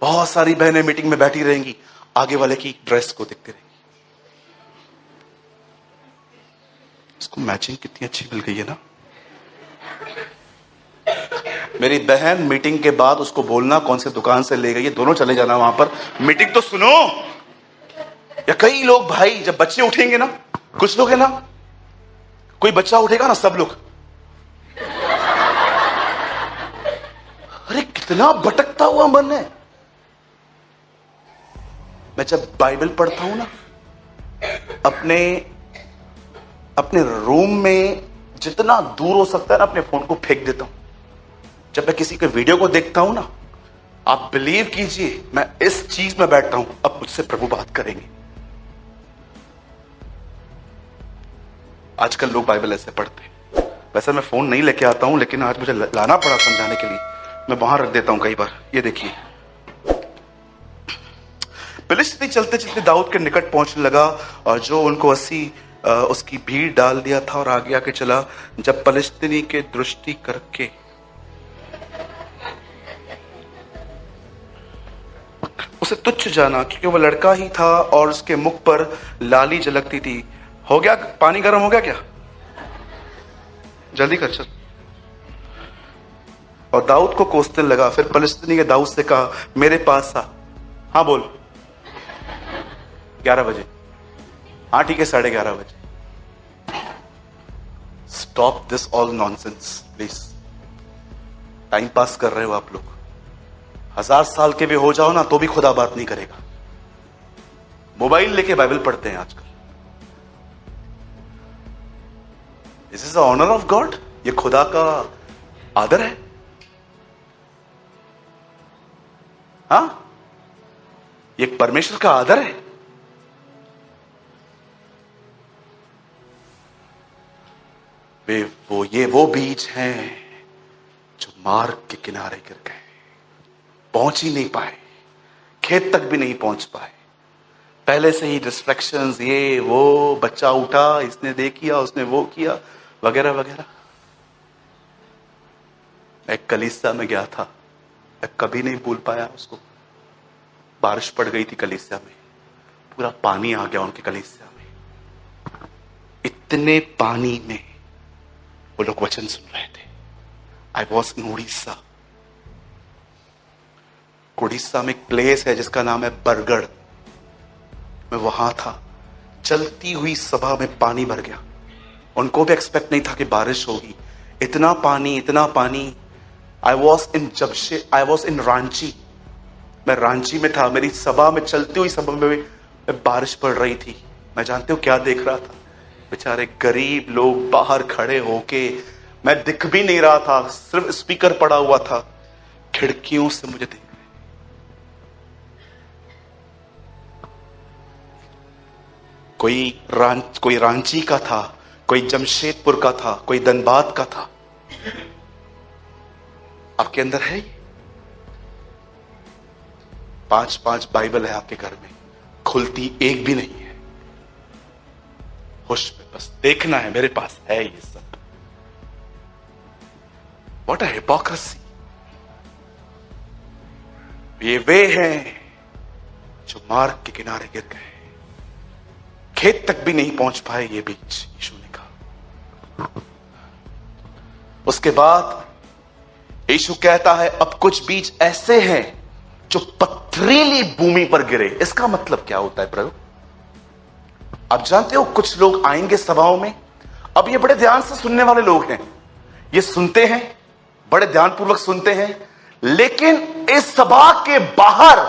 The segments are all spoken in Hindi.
बहुत सारी बहनें मीटिंग में बैठी रहेंगी, आगे वाले की ड्रेस को देखते रहेंगी, इसको मैचिंग कितनी अच्छी मिल गई है ना। मेरी बहन मीटिंग के बाद उसको बोलना कौन से दुकान से ले गई है, दोनों चले जाना वहां पर, मीटिंग तो सुनो। या कई लोग भाई जब बच्चे उठेंगे ना, कुछ लोग है ना, कोई बच्चा उठेगा ना, सब लोग अरे कितना भटकता हुआ मन है। मैं जब बाइबल पढ़ता हूं ना, अपने रूम में जितना दूर हो सकता है ना, अपने फोन को फेंक देता हूं। जब मैं किसी के वीडियो को देखता हूं ना, आप बिलीव कीजिए, मैं इस चीज में बैठता हूं, अब मुझसे प्रभु बात करेंगे। आजकल लोग बाइबल ऐसे पढ़ते हैं। वैसे मैं फोन नहीं लेके आता हूं, लेकिन आज मुझे लाना पड़ा समझाने के लिए, मैं वहां रख देता हूं कई बार। ये देखिए, फिलिस्ती चलते चलते दाऊद के निकट पहुंचने लगा, और जो उनको उसकी भीड़ डाल दिया था, और आगे आके चला। जब फिलिस्तीनी के दृष्टि करके उसे तुच्छ जाना, क्योंकि वो लड़का ही था और उसके मुख पर लाली झलकती थी। हो गया, पानी गर्म हो गया क्या? जल्दी कर चल। और दाऊद को कोसने लगा। फिर फिलिस्तीनी के दाऊद से कहा, मेरे पास आ। हाँ बोल। 11 बजे। हाँ ठीक है, 11:30 बजे। Stop this all nonsense please. Time pass कर रहे हो आप लोग। 1000 साल के भी हो जाओ ना, तो भी खुदा बात नहीं करेगा। मोबाइल लेके बाइबल पढ़ते हैं आजकल। This is the honour of God. ये खुदा का आदर है। हाँ, ये परमेश्वर का आदर है। वो बीज हैं जो मार्ग के किनारे गिर गए, पहुंच ही नहीं पाए, खेत तक भी नहीं पहुंच पाए। पहले से ही डिस्ट्रैक्शंस, ये वो, बच्चा उठा, इसने दे किया, उसने वो किया, वगैरह वगैरह। मैं कलीसिया में गया था, मैं कभी नहीं भूल पाया उसको। बारिश पड़ गई थी कलीसिया में, पूरा पानी आ गया उनके कलीसिया में। इतने पानी में वो लोग वचन सुन रहे थे। I was in Orissa. Orissa में एक प्लेस है जिसका नाम है बरगढ़। मैं वहां था। चलती हुई सभा में पानी भर गया। उनको भी एक्सपेक्ट नहीं था कि बारिश होगी। इतना पानी, इतना पानी। I was in Ranchi. मैं रांची में था। मेरी सभा में, चलती हुई सभा में बारिश पड़ रही थी। मैं जानते हो क्या देख रहा था? बेचारे गरीब लोग बाहर खड़े होके, मैं दिख भी नहीं रहा था, सिर्फ स्पीकर पड़ा हुआ था, खिड़कियों से मुझे देख रहे। कोई रांची का था, कोई जमशेदपुर का था, कोई धनबाद का था। आपके अंदर है 5-5 बाइबल है आपके घर में, खुलती एक भी नहीं है। होश में बस देखना है, मेरे पास है ये सब। What a hypocrisy. ये वे हैं जो मार्ग के किनारे गिर गए, खेत तक भी नहीं पहुंच पाए ये बीज। यीशु ने कहा। उसके बाद यीशु कहता है, अब कुछ बीज ऐसे हैं जो पथरीली भूमि पर गिरे। इसका मतलब क्या होता है प्रभु? आप जानते हो, कुछ लोग आएंगे सभाओं में। अब ये बड़े ध्यान से सुनने वाले लोग हैं, ये सुनते हैं, बड़े ध्यानपूर्वक सुनते हैं, लेकिन इस सभा के बाहर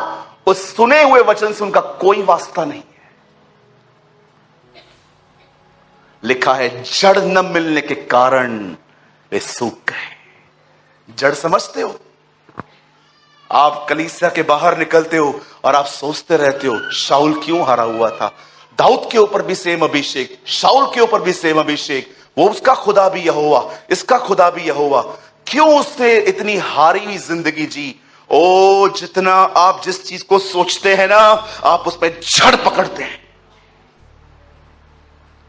उस सुने हुए वचन से उनका कोई वास्ता नहीं है। लिखा है, जड़ न मिलने के कारण वे सूख गए। जड़ समझते हो? आप कलीसिया के बाहर निकलते हो और आप सोचते रहते हो, शाऊल क्यों हारा हुआ था? दाऊद के ऊपर भी सेम अभिषेक, शाऊल के ऊपर भी सेम अभिषेक, वो उसका खुदा भी यहोवा, इसका खुदा भी यहोवा। क्यों उसने इतनी हारी हुई जिंदगी जी? ओ, जितना आप जिस चीज को सोचते हैं ना, आप उस पर जड़ पकड़ते हैं।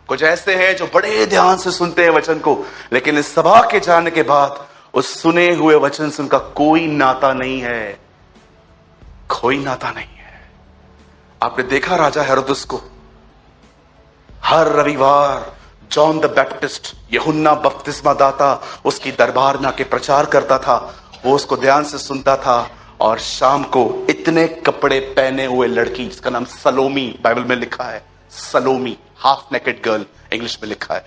कुछ ऐसे हैं जो बड़े ध्यान से सुनते हैं वचन को, लेकिन इस सभा के जाने के बाद उस सुने हुए वचन से उनका कोई नाता नहीं है। कोई नाता नहीं है। आपने देखा राजा हेरोदस को, हर रविवार जॉन द बैप्टिस्ट, यूहन्ना बपतिस्मा दाता उसकी दरबार में आके प्रचार करता था। वो उसको ध्यान से सुनता था और शाम को इतने कपड़े पहने हुए लड़की, जिसका नाम सलोमी बाइबल में लिखा है, सलोमी हाफ नेकेड गर्ल इंग्लिश में लिखा है,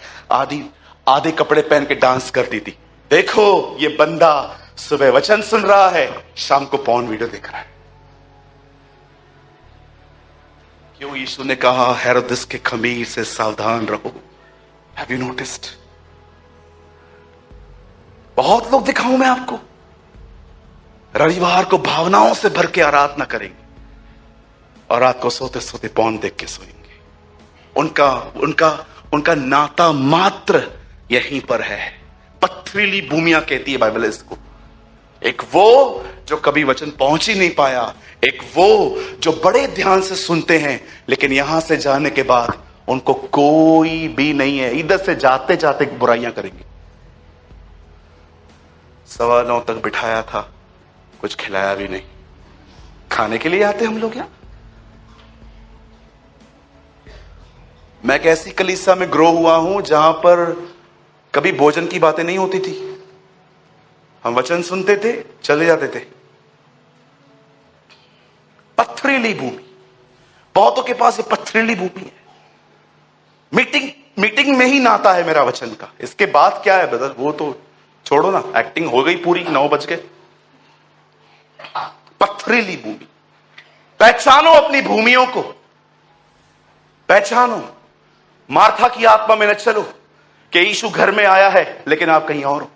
आधे कपड़े पहन के डांस करती थी। देखो ये बंदा सुबह वचन सुन रहा है, शाम को पॉर्न वीडियो देख रहा है। क्यों? यीशु ने कहा हेरोदिस के खमीर से सावधान रहो। Have you noticed? बहुत लोग दिखाऊं मैं आपको, रविवार को भावनाओं से भर के आराधना करेंगे और रात को सोते सोते पॉर्न देख के सोएंगे। उनका उनका उनका नाता मात्र यहीं पर है। पथरीली भूमियां कहती है बाइबल इसको। एक वो जो कभी वचन पहुंच ही नहीं पाया, एक वो जो बड़े ध्यान से सुनते हैं लेकिन यहां से जाने के बाद उनको कोई भी नहीं है, इधर से जाते जाते बुराइयां करेंगे। 9:15 तक बिठाया था, कुछ खिलाया भी नहीं। खाने के लिए आते हम लोग यहां। मैं एक ऐसी कलीसिया में ग्रो हुआ हूं जहां पर कभी भोजन की बातें नहीं होती थी। हम वचन सुनते थे, चले जाते थे। पथरीली भूमि, बहुतों के पास ये पथरीली भूमि है। मीटिंग में ही नाता है मेरा वचन का। इसके बाद क्या है ब्रदर, वो तो छोड़ो ना, एक्टिंग हो गई पूरी, 9 बज गए। पथरीली भूमि। पहचानो अपनी भूमियों को, पहचानो। मार्था की आत्मा में न चलो कि यीशु घर में आया है लेकिन आप कहीं और हो।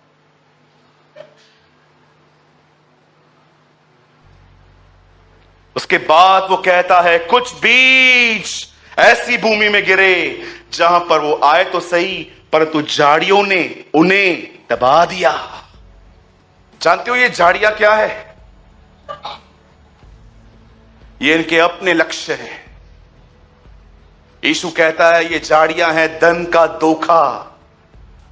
उसके बाद वो कहता है कुछ बीज ऐसी भूमि में गिरे जहां पर वो आए तो सही, परंतु झाड़ियों ने उन्हें दबा दिया। जानते हो ये झाड़ियां क्या है? ये इनके अपने लक्ष्य हैं। यीशु कहता है ये झाड़ियां हैं धन का धोखा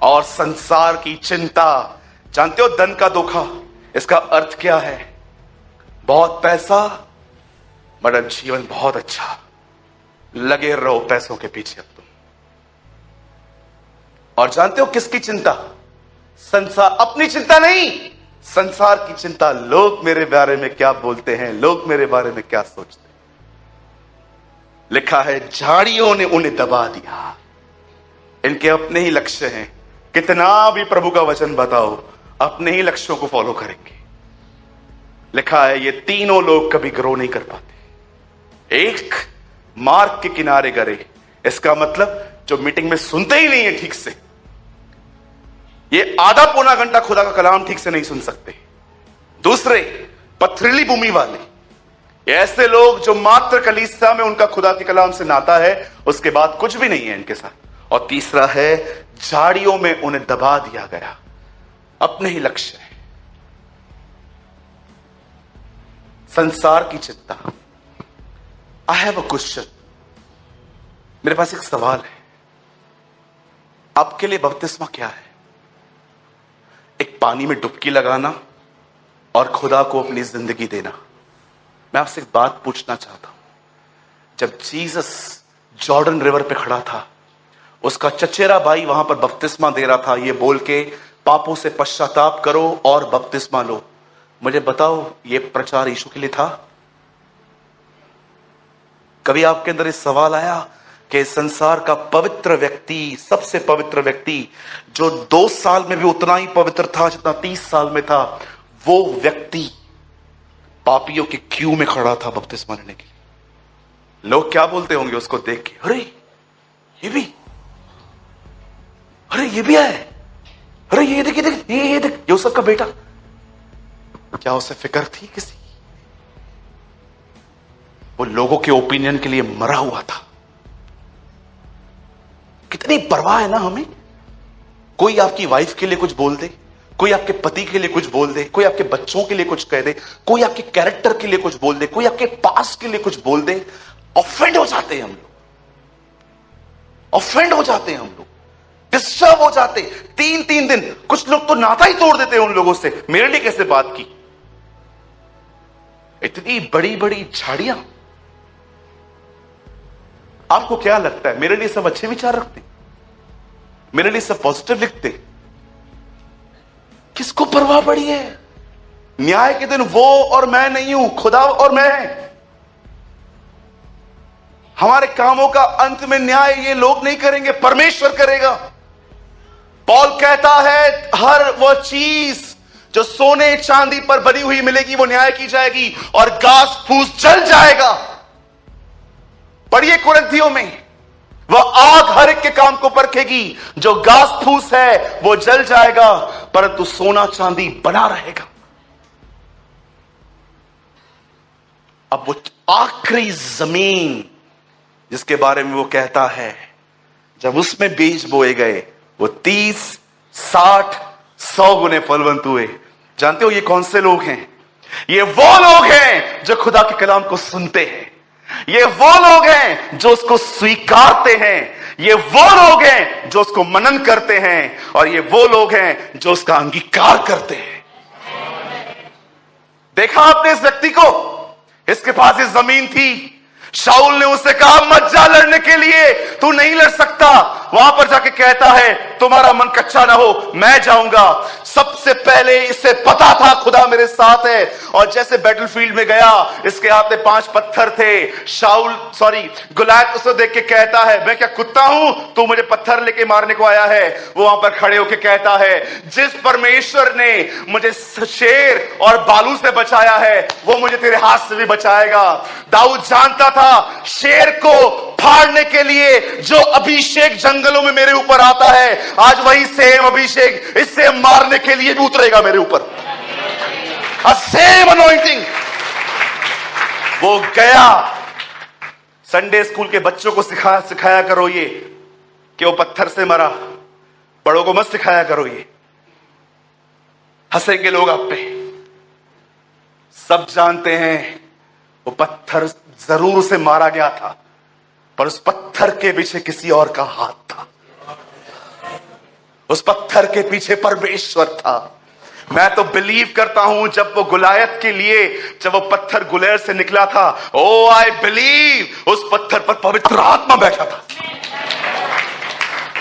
और संसार की चिंता। जानते हो धन का धोखा, इसका अर्थ क्या है? बहुत पैसा बड़ा जीवन बहुत अच्छा, लगे रहो पैसों के पीछे अब तुम। और जानते हो किसकी चिंता? संसार, अपनी चिंता नहीं, संसार की चिंता। लोग मेरे बारे में क्या बोलते हैं, लोग मेरे बारे में क्या सोचते हैं। लिखा है झाड़ियों ने उन्हें दबा दिया। इनके अपने ही लक्ष्य हैं। कितना भी प्रभु का वचन बताओ, अपने ही लक्ष्यों को फॉलो करेंगे। लिखा है ये तीनों लोग कभी ग्रो नहीं कर पाते। एक मार्ग के किनारे गए, इसका मतलब जो मीटिंग में सुनते ही नहीं है ठीक से, ये आधा पौना घंटा खुदा का कलाम ठीक से नहीं सुन सकते। दूसरे पथरीली भूमि वाले, ऐसे लोग जो मात्र कलीसिया में उनका खुदा के कलाम से नाता है, उसके बाद कुछ भी नहीं है इनके साथ। और तीसरा है झाड़ियों में उन्हें दबा दिया गया, अपने ही लक्ष्य है, संसार की चिंता। आई हैव अ क्वेश्चन, मेरे पास एक सवाल है। आपके लिए बपतिस्मा क्या है? एक पानी में डुबकी लगाना और खुदा को अपनी जिंदगी देना। मैं आपसे एक बात पूछना चाहता हूं। जब जीसस जॉर्डन रिवर पे खड़ा था, उसका चचेरा भाई वहां पर बपतिस्मा दे रहा था, ये बोल के पापों से पश्चाताप करो और बपतिस्मा लो। मुझे बताओ ये प्रचार यीशु के लिए था? कभी आपके अंदर इस सवाल आया कि संसार का पवित्र व्यक्ति, सबसे पवित्र व्यक्ति, जो 2 साल में भी उतना ही पवित्र था जितना 30 साल में था, वो व्यक्ति पापियों के क्यू में खड़ा था बपतिस्मा लेने के लिए। लोग क्या बोलते होंगे उसको देख के, अरे ये भी, अरे ये भी है, अरे ये देख, ये देख यूसुफ का बेटा। क्या उसे फिक्र थी किसी? वो लोगों के ओपिनियन के लिए मरा हुआ था। कितनी परवाह है ना हमें। कोई आपकी वाइफ के लिए कुछ बोल दे, कोई आपके पति के लिए कुछ बोल दे, कोई आपके बच्चों के लिए कुछ कह दे, कोई आपके कैरेक्टर के लिए कुछ बोल दे, कोई आपके पास के लिए कुछ बोल दे, ऑफेंड हो जाते हैं हम लोग, ऑफेंड हो जाते हैं हम लोग, डिस्टर्ब हो जाते। 3-3 दिन, कुछ लोग तो नाता ही तोड़ देते हैं उन लोगों से। मेरे लिए कैसे बात की, इतनी बड़ी बड़ी झाड़ियां। आपको क्या लगता है मेरे लिए सब अच्छे विचार रखते, मेरे लिए सब पॉजिटिव लिखते? किसको परवाह पड़ी है? न्याय के दिन वो और मैं नहीं हूं, खुदा और मैं है। हमारे कामों का अंत में न्याय ये लोग नहीं करेंगे, परमेश्वर करेगा। पौल कहता है हर वो चीज जो सोने चांदी पर बनी हुई मिलेगी वो न्याय की जाएगी और घास फूस जल जाएगा। पढ़िए कुरिन्थियों में, वह आग हर एक के काम को परखेगी, जो घास फूस है वो जल जाएगा परंतु सोना चांदी बना रहेगा। अब वो आखिरी जमीन जिसके बारे में वो कहता है, जब उसमें बीज बोए गए वो 30, 60, 100 गुने फलवंत हुए। जानते हो ये कौन से लोग हैं? ये वो लोग हैं जो खुदा के कलाम को सुनते हैं, ये वो लोग हैं जो उसको स्वीकारते हैं, ये वो लोग हैं जो उसको मनन करते हैं, और ये वो लोग हैं जो उसका अंगीकार करते हैं। देखा आपने इस व्यक्ति को? इसके पास ये जमीन थी। शाऊल ने उसे कहा मत जा लड़ने के लिए, तू नहीं लड़ सकता। वहां पर जाके कहता है तुम्हारा मन कच्चा ना हो, मैं जाऊंगा। सबसे पहले इसे पता था खुदा मेरे साथ है, और जैसे बैटलफील्ड में गया, इसके हाथ में 5 पत्थर थे। गुलायत उसे देख के कहता है मैं क्या कुत्ता हूं, तू मुझे पत्थर लेके मारने को आया है? वो वहां पर खड़े होके कहता है जिस परमेश्वर ने मुझे शेर और बालू से बचाया है वो मुझे तेरे हाथ से भी बचाएगा। दाऊद जानता था शेर को फाड़ने के लिए जो अभिषेक जंगलों में मेरे ऊपर आता है, आज वही सेम अभिषेक इससे मारने के लिए भी उतरेगा मेरे ऊपर। अ सेम अनॉइंटिंग। वो गया। संडे स्कूल के बच्चों को सिखाया करो ये कि वो पत्थर से मरा, बड़ों को मत सिखाया करो ये, हंसेंगे लोग आप पे। सब जानते हैं वो पत्थर जरूर उसे मारा गया था, पर उस पत्थर के पीछे किसी और का हाथ था। उस पत्थर के पीछे परमेश्वर था। मैं तो बिलीव करता हूं जब वो गुलायत के लिए, जब वो पत्थर गुलेर से निकला था, ओ आई बिलीव उस पत्थर पर पवित्र आत्मा बैठा था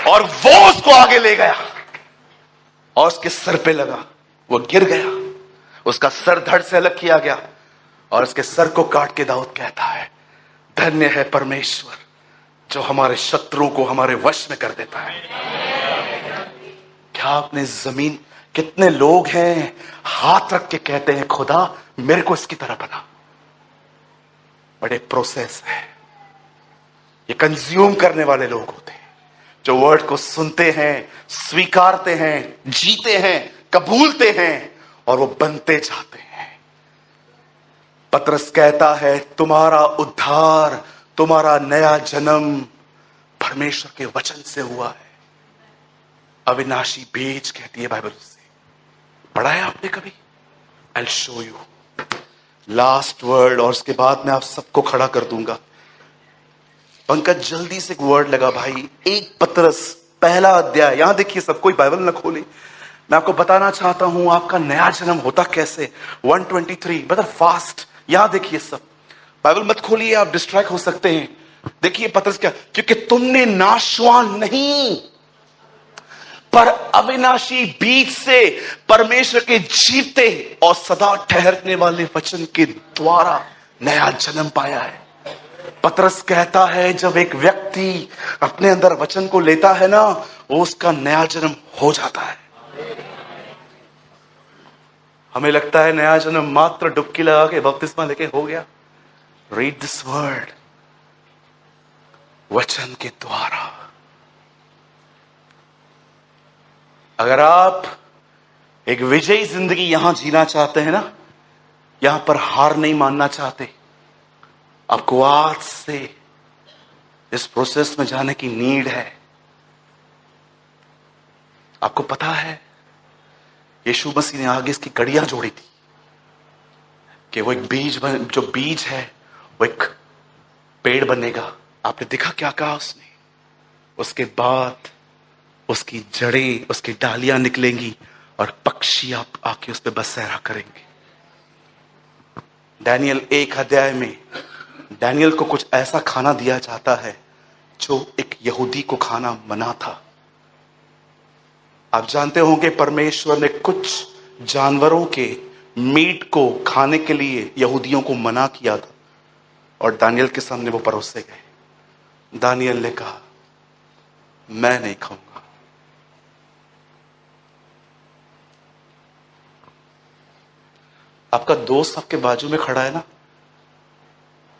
और वो उसको आगे ले गया और उसके सर पे लगा। वो गिर गया, उसका सर धड़ से अलग किया गया और उसके सर को काट के दाऊद कहता है धन्य है परमेश्वर जो हमारे शत्रुओं को हमारे वश में कर देता है। क्या आपने जमीन, कितने लोग हैं हाथ रख के कहते हैं खुदा मेरे को इसकी तरह बना। बड़े प्रोसेस है। ये कंज्यूम करने वाले लोग होते हैं जो वर्ड को सुनते हैं, स्वीकारते हैं, जीते हैं, कबूलते हैं और वो बनते जाते हैं। पतरस कहता है तुम्हारा उद्धार, तुम्हारा नया जन्म परमेश्वर के वचन से हुआ है। अविनाशी बीज कहती है बाइबल उससे। पढ़ा है आपने कभी? I will show you. Last word, और उसके बाद मैं आप सबको खड़ा कर दूंगा। पंकज जल्दी से एक वर्ड लगा भाई। 1 पतरस पहला अध्याय, यहां देखिए, सब कोई बाइबल न खोले, मैं आपको बताना चाहता हूं आपका नया जन्म होता कैसे। 123 मतलब फास्ट। यहां देखिए, सब बाइबल मत खोलिए, आप डिस्ट्रैक्ट हो सकते हैं। देखिए पतरस क्या, क्योंकि तुमने नाशवान नहीं पर अविनाशी बीज से परमेश्वर के जीते और सदा ठहरने वाले वचन के द्वारा नया जन्म पाया है। पतरस कहता है जब एक व्यक्ति अपने अंदर वचन को लेता है ना, वो उसका नया जन्म हो जाता है। हमें लगता है नया जन्म मात्र डुबकी लगा के बपतिस्मा लेके हो गया। रीड दिस वर्ड, वचन के द्वारा। अगर आप एक विजयी जिंदगी यहां जीना चाहते हैं ना, यहां पर हार नहीं मानना चाहते, आपको आज से इस प्रोसेस में जाने की नीड है। आपको पता है यीशु मसीह ने आगे इसकी कड़ियां जोड़ी थी कि वो एक जो बीज है वो एक पेड़ बनेगा। आपने देखा क्या कहा उसने? उसके बाद उसकी जड़ें, उसकी डालियां निकलेंगी और पक्षी आप आके उस पर बसेरा करेंगे। डैनियल 1 अध्याय में डैनियल को कुछ ऐसा खाना दिया जाता है जो एक यहूदी को खाना मना था। आप जानते होंगे परमेश्वर ने कुछ जानवरों के मीट को खाने के लिए यहूदियों को मना किया था और दानियल के सामने वो परोसे गए। दानियल ने कहा मैं नहीं खाऊंगा। आपका दोस्त आपके बाजू में खड़ा है ना,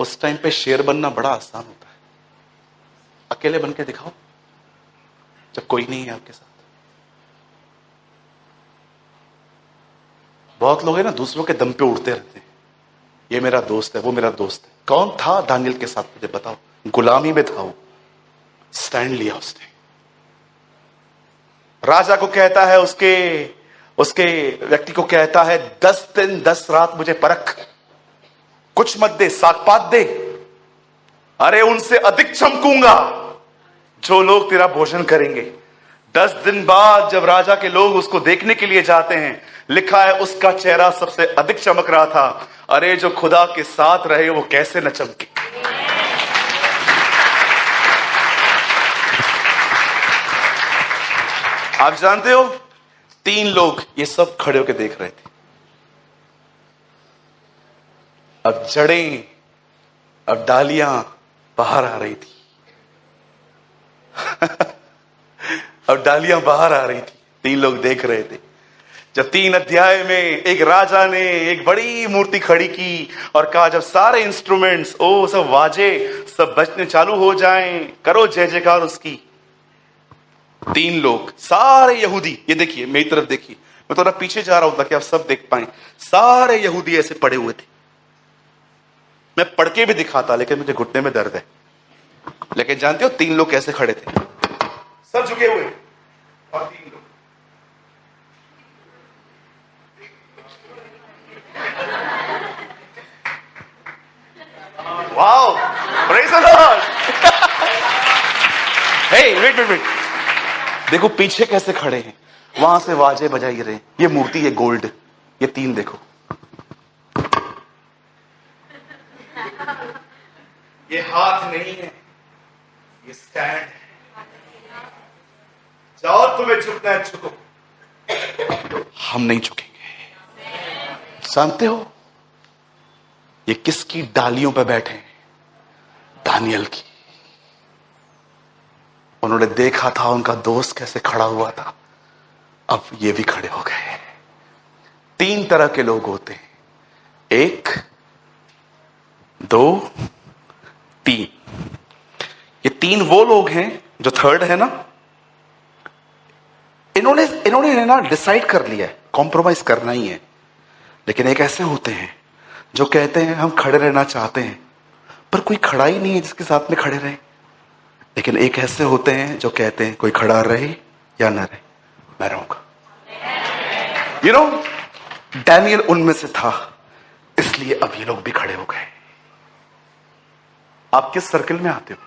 उस टाइम पे शेर बनना बड़ा आसान होता है। अकेले बन के दिखाओ जब कोई नहीं है आपके साथ। बहुत लोग हैं ना दूसरों के दम पे उड़ते रहते हैं, ये मेरा दोस्त है, वो मेरा दोस्त है। कौन था दानियल के साथ, मुझे बताओ। गुलामी में था वो, स्टैंड लिया उसने। राजा को कहता है, उसके व्यक्ति को कहता है 10 दिन 10 रात मुझे परख, कुछ मत दे, सागपात दे, अरे उनसे अधिक चमकूंगा जो लोग तेरा भोजन करेंगे। 10 दिन बाद जब राजा के लोग उसको देखने के लिए जाते हैं, लिखा है उसका चेहरा सबसे अधिक चमक रहा था। अरे जो खुदा के साथ रहे वो कैसे न चमके। आप जानते हो 3 लोग ये सब खड़े होकर देख रहे थे। अब जड़ें, अब डालियां बाहर आ रही थी। अब डालियां बाहर आ रही थी, 3 लोग देख रहे थे। जब 3 अध्याय में एक राजा ने एक बड़ी मूर्ति खड़ी की और कहा जब सारे इंस्ट्रूमेंट्स सब वाजे सब बजने चालू हो जाएं, करो जय जयकार उसकी। 3 लोग, सारे यहूदी, ये देखिए मेरी तरफ देखिए, मैं थोड़ा पीछे जा रहा हूं ताकि आप सब देख पाए। सारे यहूदी ऐसे पड़े हुए थे। मैं पढ़ के भी दिखाता लेकिन मुझे घुटने में दर्द है। लेकिन जानते हो 3 लोग कैसे खड़े थे, सब झुके हुए और 3 लोग। Wow, praise the lord. Hey wait, देखो पीछे कैसे खड़े हैं, वहां से वाजे बजाई रहे हैं। ये मूर्ति है गोल्ड, ये 3 देखो, ये हाथ नहीं है, ये स्टैंड है। जाओ तुम्हें झुकना है झुको, हम नहीं झुकेंगे। जानते हो ये किसकी डालियों पर बैठे हैं? दानियल की। उन्होंने देखा था उनका दोस्त कैसे खड़ा हुआ था, अब ये भी खड़े हो गए। 3 तरह के लोग होते हैं, 1 2 3। ये 3 वो लोग हैं जो थर्ड है ना, इन्होंने ना डिसाइड कर लिया है कॉम्प्रोमाइज करना ही है। लेकिन एक ऐसे होते हैं जो कहते हैं हम खड़े रहना चाहते हैं पर कोई खड़ा ही नहीं है जिसके साथ में खड़े रहे। लेकिन एक ऐसे होते हैं जो कहते हैं कोई खड़ा रहे या ना रहे, मैं रहूंगा। यू नो डैनियल उनमें से था, इसलिए अब ये लोग भी खड़े हो गए। आप किस सर्कल में आते हो?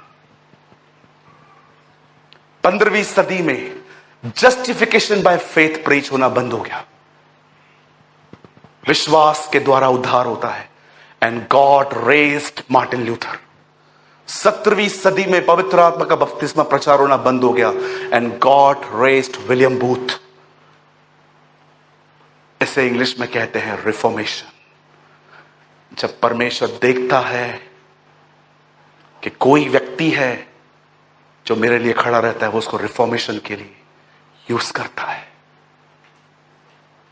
15वीं सदी में जस्टिफिकेशन बाय फेथ प्रीच होना बंद हो गया। विश्वास के द्वारा उद्धार होता है। And God raised Martin Luther. 17वीं सदी में पवित्र आत्मा का बपतिस्मा प्रचार होना बंद हो गया। And God raised William booth. इसे इंग्लिश में कहते हैं रिफॉर्मेशन। जब परमेश्वर देखता है कि कोई व्यक्ति है जो मेरे लिए खड़ा रहता है, वो उसको रिफॉर्मेशन के लिए यूज करता है।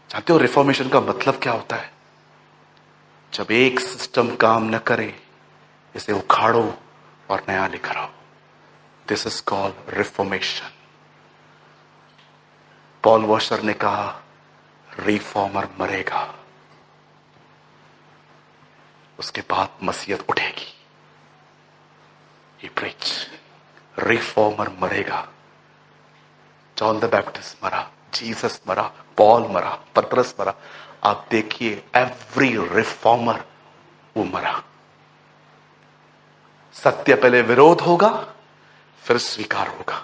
जानते हो रिफॉर्मेशन का मतलब क्या होता है? जब एक सिस्टम काम न करे, इसे उखाड़ो और नया लेकर आओ। This is called reformation. Paul washer ने कहा रिफॉर्मर मरेगा, उसके बाद मसीहत उठेगी। He preach, रिफॉर्मर मरेगा। जॉन द बैप्टिस्ट मरा, जीसस मरा, पॉल मरा, पतरस मरा। आप देखिए एवरी रिफॉर्मर वो मरा। सत्य पहले विरोध होगा, फिर स्वीकार होगा।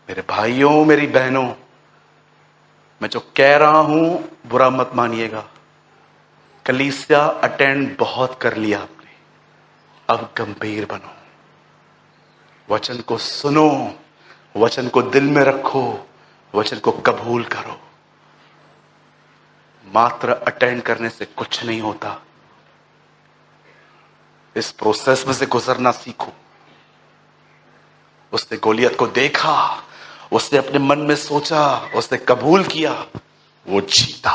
मेरे भाइयों, मेरी बहनों, मैं जो कह रहा हूं बुरा मत मानिएगा। कलीसिया अटेंड बहुत कर लिया आपने, अब गंभीर बनो, वचन को सुनो, वचन को दिल में रखो, वचन को कबूल करो। मात्र अटेंड करने से कुछ नहीं होता, इस प्रोसेस में से गुजरना सीखो। उसने गोलियत को देखा, उसने अपने मन में सोचा, उसने कबूल किया, वो जीता।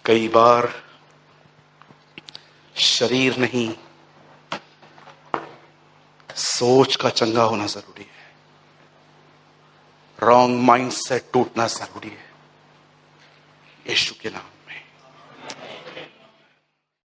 कई बार शरीर नहीं, सोच का चंगा होना जरूरी है, रॉन्ग माइंड सेट टूटना जरूरी है। यीशु के नाम।